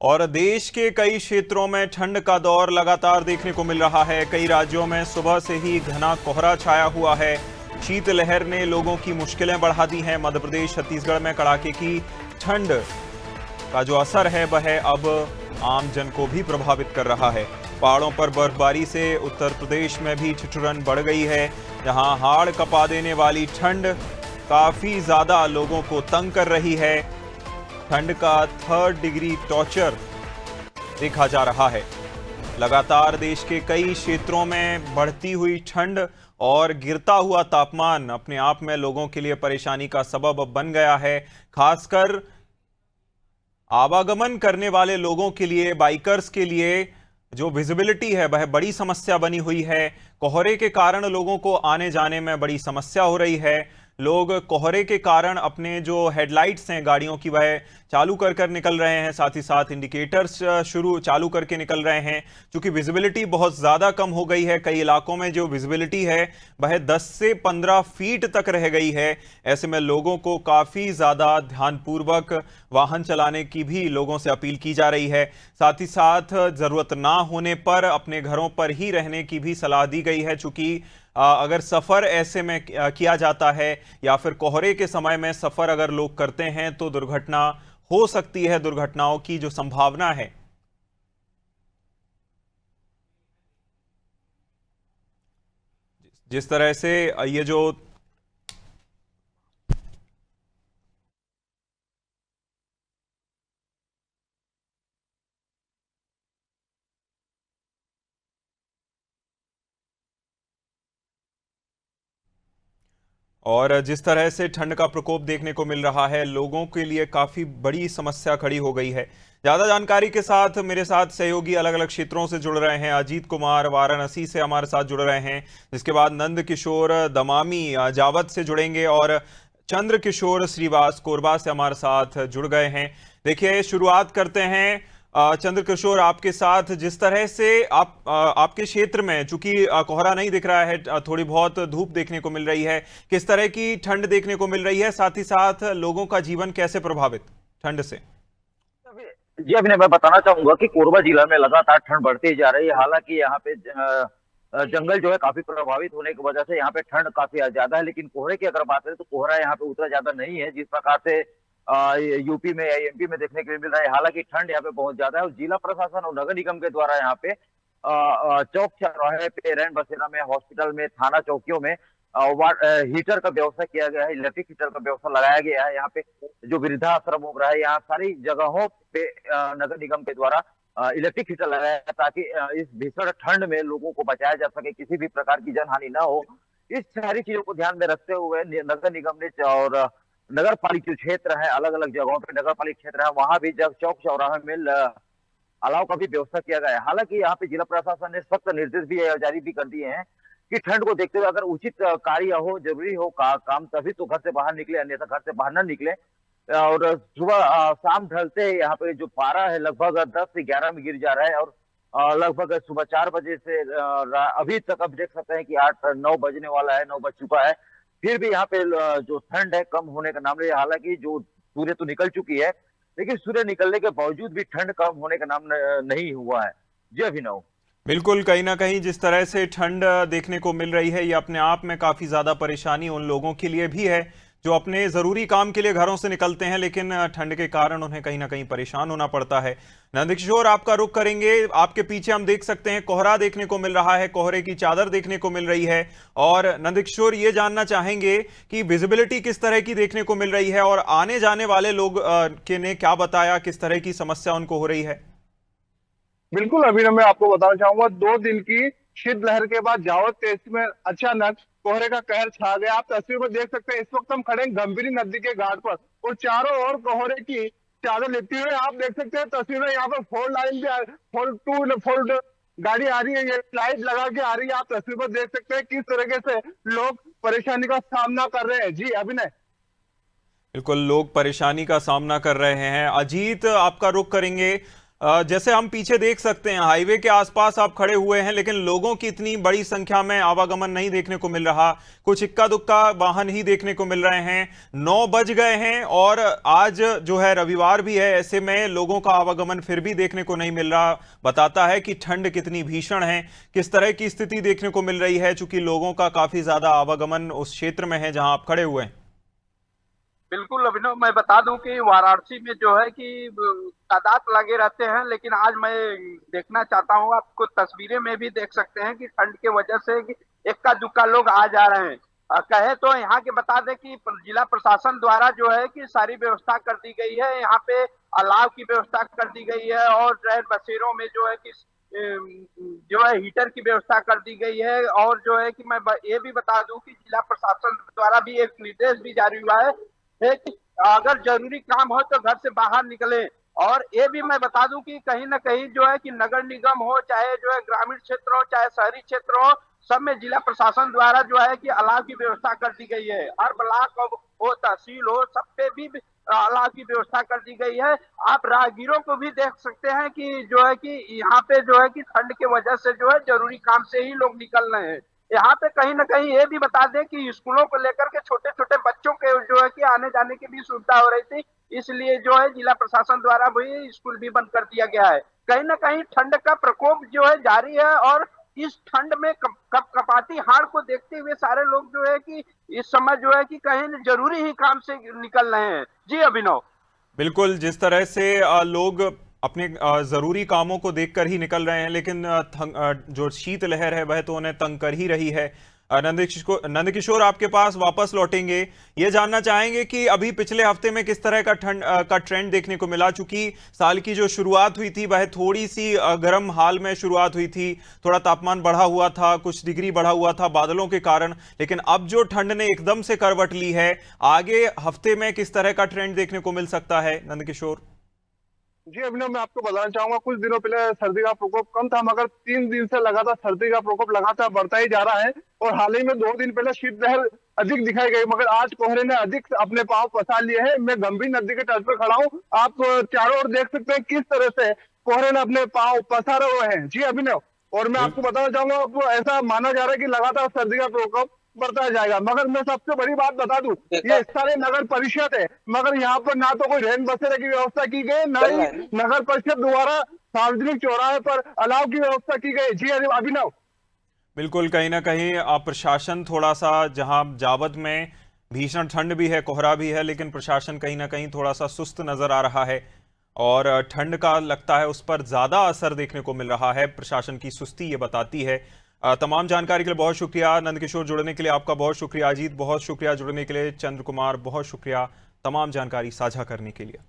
और देश के कई क्षेत्रों में ठंड का दौर लगातार देखने को मिल रहा है। कई राज्यों में सुबह से ही घना कोहरा छाया हुआ है। शीतलहर ने लोगों की मुश्किलें बढ़ा दी हैं। मध्य प्रदेश, छत्तीसगढ़ में कड़ाके की ठंड का जो असर है वह अब आम जन को भी प्रभावित कर रहा है। पहाड़ों पर बर्फबारी से उत्तर प्रदेश में भी ठिठुरन बढ़ गई है, जहां हाड़ कपा देने वाली ठंड काफी ज्यादा लोगों को तंग कर रही है। ठंड का 3rd डिग्री टॉर्चर देखा जा रहा है। लगातार देश के कई क्षेत्रों में बढ़ती हुई ठंड और गिरता हुआ तापमान अपने आप में लोगों के लिए परेशानी का सबब बन गया है। खासकर आवागमन करने वाले लोगों के लिए, बाइकर्स के लिए जो विजिबिलिटी है वह बड़ी समस्या बनी हुई है। कोहरे के कारण लोगों को आने जाने में बड़ी समस्या हो रही है। लोग कोहरे के कारण अपने जो हेडलाइट्स हैं गाड़ियों की वह चालू कर निकल रहे हैं, साथ ही साथ इंडिकेटर्स चालू करके निकल रहे हैं। क्योंकि विजिबिलिटी बहुत ज़्यादा कम हो गई है। कई इलाकों में जो विजिबिलिटी है वह 10 से 15 फीट तक रह गई है। ऐसे में लोगों को काफ़ी ज़्यादा ध्यानपूर्वक वाहन चलाने की भी लोगों से अपील की जा रही है। साथ ही साथ ज़रूरत ना होने पर अपने घरों पर ही रहने की भी सलाह दी गई है। चूँकि अगर सफ़र ऐसे में किया जाता है या फिर कोहरे के समय में सफ़र अगर लोग करते हैं तो दुर्घटना हो सकती है। दुर्घटनाओं की जो संभावना है, जिस तरह से ये जो और जिस तरह से ठंड का प्रकोप देखने को मिल रहा है, लोगों के लिए काफ़ी बड़ी समस्या खड़ी हो गई है। ज़्यादा जानकारी के साथ मेरे साथ सहयोगी अलग अलग क्षेत्रों से जुड़ रहे हैं। अजीत कुमार वाराणसी से हमारे साथ जुड़ रहे हैं, जिसके बाद नंद किशोर दमामी जावद से जुड़ेंगे और चंद्र किशोर श्रीवास कोरबा से हमारे साथ जुड़ गए हैं। देखिए, शुरुआत करते हैं चंद्र किशोर आपके साथ। जिस तरह से आपके क्षेत्र में चूंकि कोहरा नहीं दिख रहा है, थोड़ी बहुत धूप देखने को मिल रही है, किस तरह की ठंड देखने को मिल रही है, साथ ही साथ लोगों का जीवन कैसे प्रभावित ठंड से? जी अभी मैं बताना चाहूंगा कि कोरबा जिला में लगातार ठंड बढ़ती जा रही है। हालांकि यहाँ पे जंगल जो है काफी प्रभावित होने की वजह से यहाँ पे ठंड काफी ज्यादा है, लेकिन कोहरे की अगर बात करें तो कोहरा यहाँ पे उतना ज्यादा नहीं है जिस प्रकार से यूपी में या एमपी में देखने के लिए मिल रहा है। हालांकि ठंड यहाँ पे बहुत ज्यादा है और जिला प्रशासन और नगर निगम के द्वारा यहाँ पे चौक चौराहे पे, रैन बसेरा में, हॉस्पिटल में, थाना चौकियों में हीटर का व्यवस्था किया गया है। इलेक्ट्रिक हीटर का व्यवस्था लगाया गया है। यहाँ पे जो वृद्धाश्रम हो रहा है, यहाँ सारी जगहों पे नगर निगम के द्वारा इलेक्ट्रिक हीटर लगाया है ताकि इस भीषण ठंड में लोगों को बचाया जा सके, किसी भी प्रकार की जनहानि ना हो। इस सारी चीजों को ध्यान में रखते हुए नगर निगम ने और नगर पालिका जो क्षेत्र है, अलग अलग जगहों पे नगर पालिका क्षेत्र है, वहां भी जब चौक चौराहे में अलाव का भी व्यवस्था किया गया है। हालांकि यहाँ पे जिला प्रशासन ने सख्त निर्देश भी जारी भी कर दिए हैं कि ठंड को देखते हुए अगर उचित कार्य हो, जरूरी हो काम, तभी तो घर से बाहर निकले, अन्यथा घर से बाहर न निकले। और सुबह शाम ढलते यहाँ पे जो पारा है लगभग 10 से 11 में गिर जा रहा है और लगभग सुबह 4 बजे से अभी तक अब देख सकते हैं कि 8-9 बजने वाला है, 9 बज चुका है। फिर भी यहाँ पे जो ठंड है कम होने का नाम नहीं। हालांकि जो सूर्य तो निकल चुकी है, लेकिन सूर्य निकलने के बावजूद भी ठंड कम होने का नाम नहीं हुआ है। जी अभिनव। बिल्कुल, कहीं ना कहीं जिस तरह से ठंड देखने को मिल रही है, ये अपने आप में काफ़ी ज़्यादा परेशानी उन लोगों के लिए भी है जो अपने ज़रूरी काम के लिए घरों से निकलते हैं, लेकिन ठंड के कारण उन्हें कहीं ना कहीं परेशान होना पड़ता है। नंदकिशोर, आपका रुख करेंगे। आपके पीछे हम देख सकते हैं कोहरा देखने को मिल रहा है, कोहरे की चादर देखने को मिल रही है। और नंदकिशोर, ये जानना चाहेंगे कि विजिबिलिटी किस तरह की देखने को मिल रही है और आने जाने वाले लोग के ने क्या बताया, किस तरह की समस्या उनको हो रही है? बिल्कुल अभी मैं आपको बताना चाहूंगा, 2 दिन की शीतलहर के बाद जावद तहसील में अचानक कोहरे का कहर छा गया। आप तस्वीर में देख सकते हैं, इस वक्त हम खड़े हैं गंभीरी नदी के घाट पर और चारों ओर कोहरे की चादर लेती हुए आप देख सकते हैं तस्वीर में। यहाँ पर फोर लाइन भी फोर गाड़ी आ रही है, ये लाइट लगा के आ रही है। आप तस्वीर में देख सकते हैं किस तरीके से लोग परेशानी का सामना कर रहे हैं। जी अभिनय। बिल्कुल, लोग परेशानी का सामना कर रहे हैं। अजीत, आपका रुख करेंगे। जैसे हम पीछे देख सकते हैं, हाईवे के आसपास आप खड़े हुए हैं, लेकिन लोगों की इतनी बड़ी संख्या में आवागमन नहीं देखने को मिल रहा। कुछ इक्का दुक्का वाहन ही देखने को मिल रहे हैं। 9 बज गए हैं और आज जो है रविवार भी है, ऐसे में लोगों का आवागमन फिर भी देखने को नहीं मिल रहा। बताता है कि ठंड कितनी भीषण है, किस तरह की स्थिति देखने को मिल रही है, चूंकि लोगों का काफी ज्यादा आवागमन उस क्षेत्र में है जहां आप खड़े हुए हैं। बिल्कुल अभिनव, मैं बता दूं कि वाराणसी में जो है कि तादाद लगे रहते हैं, लेकिन आज मैं देखना चाहता हूं, आपको तस्वीरें में भी देख सकते हैं कि ठंड के वजह से इक्का दुक्का लोग आ जा रहे हैं। कहे तो यहाँ के बता दें कि जिला प्रशासन द्वारा जो है कि सारी व्यवस्था कर दी गई है। यहाँ पे अलाव की व्यवस्था कर दी गई है और ट्रेन बसेरों में जो है कि जो है हीटर की व्यवस्था कर दी गई है। और जो है कि मैं ये भी बता दूं कि जिला प्रशासन द्वारा भी एक निर्देश भी जारी हुआ है कि अगर जरूरी काम हो तो घर से बाहर निकले। और ये भी मैं बता दूं कि कहीं ना कहीं जो है कि नगर निगम हो, चाहे जो है ग्रामीण क्षेत्र हो, चाहे शहरी क्षेत्र हो, सब में जिला प्रशासन द्वारा जो है कि अलाव की व्यवस्था कर दी गई है। हर ब्लॉक हो, तहसील हो, सब पे भी अलाव की व्यवस्था कर दी गई है। आप राहगीरों को भी देख सकते हैं कि जो है कि यहाँ पे जो है कि ठंड की वजह से जो है जरूरी काम से ही लोग निकल रहे हैं। यहाँ पे कहीं ना कहीं ये भी बता दें कि स्कूलों को लेकर के छोटे छोटे बच्चों के जो है कि आने जाने की भी सुविधा हो रही थी, इसलिए जो है जिला प्रशासन द्वारा भी स्कूल भी बंद कर दिया गया है। कहीं ना कहीं ठंड का प्रकोप जो है जारी है और इस ठंड में कपाती हाड़ को देखते हुए सारे लोग जो है कि इस समय जो है कि कहीं जरूरी ही काम से निकल रहे हैं। जी अभिनव। बिल्कुल, जिस तरह से लोग अपने जरूरी कामों को देखकर ही निकल रहे हैं, लेकिन जो शीतलहर है वह तो उन्हें तंग कर ही रही है। नंदकिशोर, आपके पास वापस लौटेंगे। ये जानना चाहेंगे कि अभी पिछले हफ्ते में किस तरह का ठंड का ट्रेंड देखने को मिला। चूंकि साल की जो शुरुआत हुई थी वह थोड़ी सी गर्म हाल में शुरुआत हुई थी, थोड़ा तापमान बढ़ा हुआ था, कुछ डिग्री बढ़ा हुआ था बादलों के कारण, लेकिन अब जो ठंड ने एकदम से करवट ली है, आगे हफ्ते में किस तरह का ट्रेंड देखने को मिल सकता है नंदकिशोर? जी अभिनव, मैं आपको बताना चाहूंगा, कुछ दिनों पहले सर्दी का प्रकोप कम था, मगर 3 दिन से लगातार सर्दी का प्रकोप लगातार बढ़ता ही जा रहा है। और हाल ही में 2 दिन पहले शीतलहर अधिक दिखाई गई, मगर आज कोहरे ने अधिक अपने पांव पसार लिए हैं। मैं गंभीर नदी के तट पर खड़ा हूँ, आप चारों ओर देख सकते हैं किस तरह से कोहरे ने अपने पांव पसारे हुए हैं। जी अभिनव, और मैं आपको बताना चाहूंगा, आपको ऐसा माना जा रहा है कि लगातार सर्दी का प्रकोप बढ़ता जाएगा। मगर मैं सबसे बड़ी बात बता दूं, ये स्थानीय नगर परिषद है, मगर यहाँ पर ना तो कोई रैन बसेरे की व्यवस्था की गई, ना ही नगर परिषद द्वारा सार्वजनिक चौराहे पर अलाव की व्यवस्था की गई। जी अभिनव। बिल्कुल, कहीं ना कहीं प्रशासन थोड़ा सा, जहां जावद में भीषण ठंड भी है, कोहरा भी है, लेकिन प्रशासन कहीं ना कहीं थोड़ा सा सुस्त नजर आ रहा है और ठंड का लगता है उस पर ज्यादा असर देखने को मिल रहा है। प्रशासन की सुस्ती ये बताती है। तमाम जानकारी के लिए बहुत शुक्रिया नंदकिशोर, जुड़ने के लिए आपका बहुत शुक्रिया। अजीत, बहुत शुक्रिया जुड़ने के लिए। चंद्र कुमार, बहुत शुक्रिया तमाम जानकारी साझा करने के लिए।